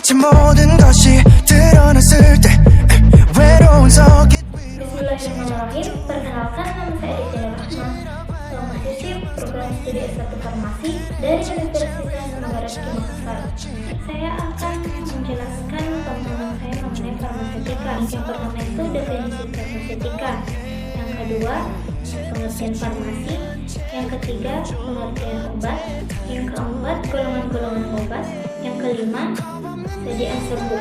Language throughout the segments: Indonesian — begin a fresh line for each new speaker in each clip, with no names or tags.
마치 모든 것이 드러났을 때 외로운 속에
Bismillahirrahmanirrahim. Perkenalkan, nama saya Aditya Rahma, mahasiswi program studi S1 Farmasi dari Universitas Negara Makassar. Saya akan menjelaskan pemahaman saya mengenai farmasetika. Yang pertama itu definisi farmasetika, yang kedua pengertian farmasi, yang ketiga pengertian obat, yang keempat golongan-golongan obat, yang kelima sediaan serbuk.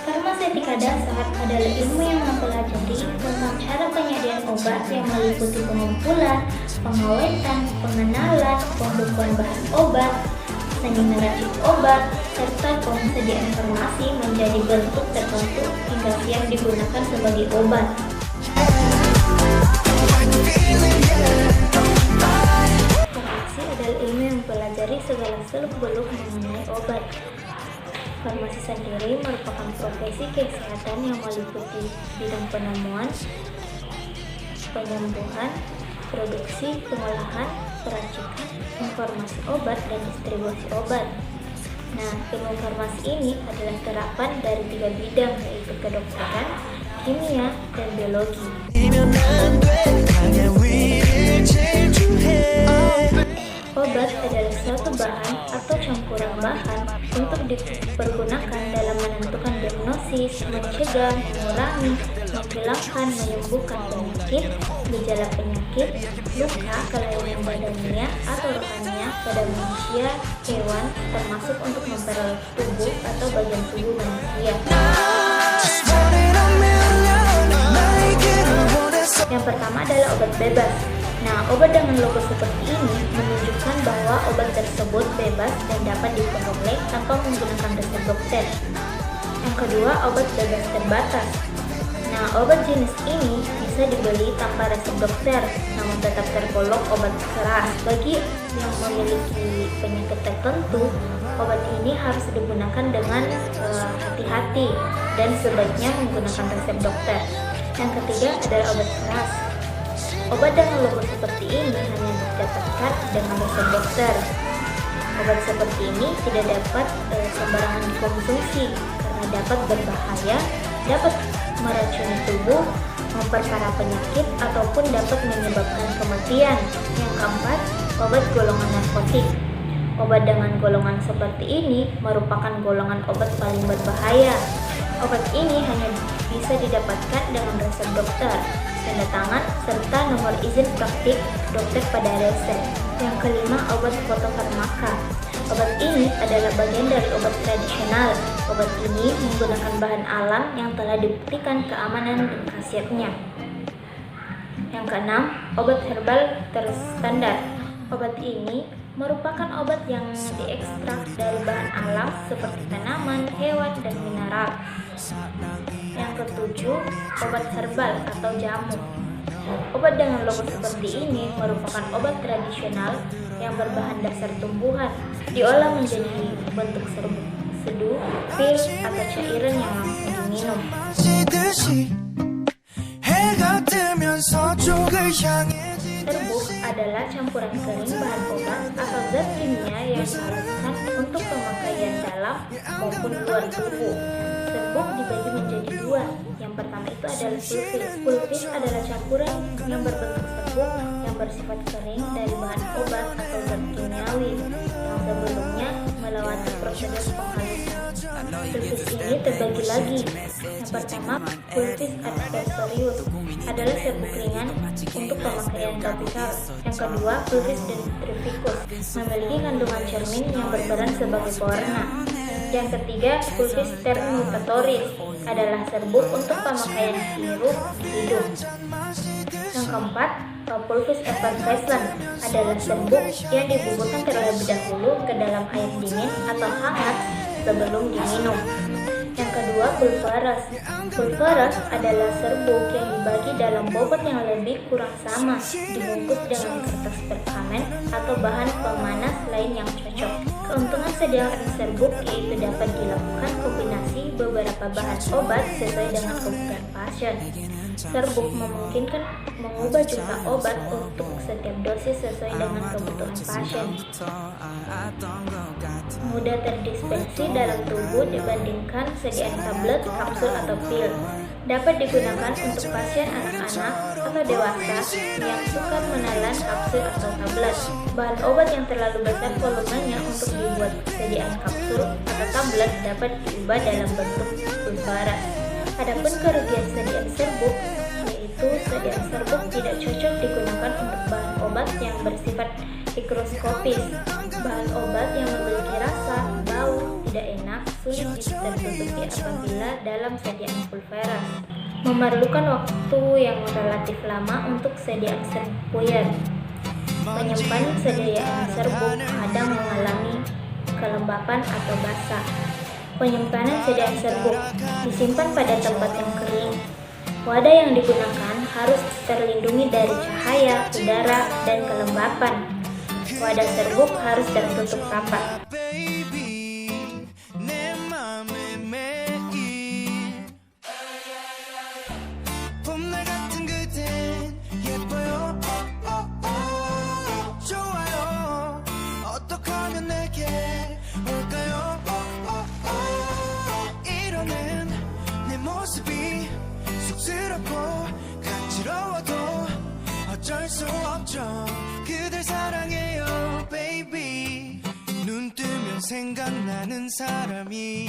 Farmasetika dasar adalah ilmu yang mempelajari tentang cara penyediaan obat yang meliputi pengumpulan, pengawetan, pengenalan, pembukuan bahan obat, seni ngeracik obat, serta persediaan farmasi menjadi bentuk tertentu hingga siap digunakan sebagai obat. Farmasi adalah ilmu yang mempelajari segala seluk-beluk mengenai obat. Farmasi sendiri merupakan profesi kesehatan yang meliputi bidang penemuan, penyembuhan, produksi, pengolahan, peracikan, informasi obat, dan distribusi obat. Nah, ilmu farmasi ini adalah terapan dari 3 bidang, yaitu kedokteran, kimia, dan biologi. Obat adalah suatu bahan atau campuran bahan untuk dipergunakan dalam menentukan diagnosis, mencegah, mengurangi, menghilangkan, menyembuhkan penyakit, gejala penyakit, luka, kelainan badania atau rohania pada manusia, hewan, termasuk untuk mempererat tubuh atau bagian tubuh manusia. Yang pertama adalah obat bebas. Nah, obat dengan logo seperti ini menunjukkan bahwa obat tersebut bebas dan dapat diperoleh tanpa menggunakan resep dokter. Yang kedua, obat bebas terbatas. Nah, obat jenis ini bisa dibeli tanpa resep dokter, namun tetap tergolong obat keras. Bagi yang memiliki penyakit tertentu, obat ini harus digunakan dengan hati-hati dan sebaiknya menggunakan resep dokter. Yang ketiga adalah obat keras. Obat dengan logo seperti ini hanya didapatkan dengan resep dokter. Obat seperti ini tidak dapat sembarangan dikonsumsi karena dapat berbahaya, dapat meracuni tubuh, memperparah penyakit, ataupun dapat menyebabkan kematian. Yang keempat, obat golongan narkotik. Obat dengan golongan seperti ini merupakan golongan obat paling berbahaya. Obat ini hanya bisa didapatkan dengan resep dokter, tanda tangan, serta nomor izin praktik dokter pada resep. Yang kelima, obat fotofarmaka. Obat ini adalah bagian dari obat tradisional. Obat ini menggunakan bahan alam yang telah dibuktikan keamanan dan khasiatnya. Yang keenam, obat herbal terstandar. Obat ini merupakan obat yang diekstrak dari bahan alam seperti tanaman, hewan, dan mineral. Yang ketujuh, obat herbal atau jamu. Obat dengan logo seperti ini merupakan obat tradisional yang berbahan dasar tumbuhan, diolah menjadi bentuk serbuk, seduh, pil, atau cairan yang langsung diminum. Serbuk adalah campuran kering bahan obat atau zat kimia yang dihaluskan untuk pemakaian dalam maupun luar tubuh. Serbuk dibagi menjadi 2. Yang pertama itu adalah pulvis. Pulvis adalah campuran yang berbentuk serbuk yang bersifat kering dari bahan obat atau zat kimiawi yang sebelumnya melewati prosedur penghalusan. Pulvis ini terbagi lagi. Yang pertama, pulvis adversarius adalah serbuk ringan untuk pemakaian topikal. Yang kedua, pulvis dendriticus memiliki kandungan cermin yang berperan sebagai pewarna. Yang ketiga, pulvis sternutatoris adalah serbuk untuk pemakaian hirup di hidung. Yang keempat, pulvis effervescens adalah serbuk yang dibubukkan terlebih dahulu ke dalam air dingin atau hangat sebelum diminum. Yang kedua, pulveras. Pulveras adalah serbuk yang dibagi dalam bobot yang lebih kurang sama, dibungkus dengan kertas perkamen atau bahan pemanas lain yang cocok. Keuntungan sediaan serbuk yaitu dapat dilakukan kombinasi beberapa bahan obat sesuai dengan kebutuhan pasien. Serbuk memungkinkan mengubah jumlah obat untuk setiap dosis sesuai dengan kebutuhan pasien. Mudah terdispensi dalam tubuh dibandingkan sediaan tablet, kapsul, atau pil. Dapat digunakan untuk pasien anak-anak atau dewasa yang suka menelan kapsul atau tablet. Bahan obat yang terlalu besar volumenya untuk dibuat sediaan kapsul atau tablet dapat diubah dalam bentuk pulvaras. Adapun kerugian sediaan serbuk, yaitu sediaan serbuk tidak cocok digunakan untuk bahan obat yang bersifat mikroskopis. Bahan obat yang memiliki rasa, bau, tidak enak, sulit ditertutupi apabila dalam sediaan pulveras. Memerlukan waktu yang relatif lama untuk sediaan serbuk puyer. Penyimpanan sediaan serbuk kadang mengalami kelembapan atau basah. Penyimpanan sediaan serbuk disimpan pada tempat yang kering. Wadah yang digunakan harus terlindungi dari cahaya, udara, dan kelembapan. Wadah serbuk harus tertutup rapat.
어쩔 수 없죠 그댈 사랑해요 baby 눈 뜨면 생각나는 사람이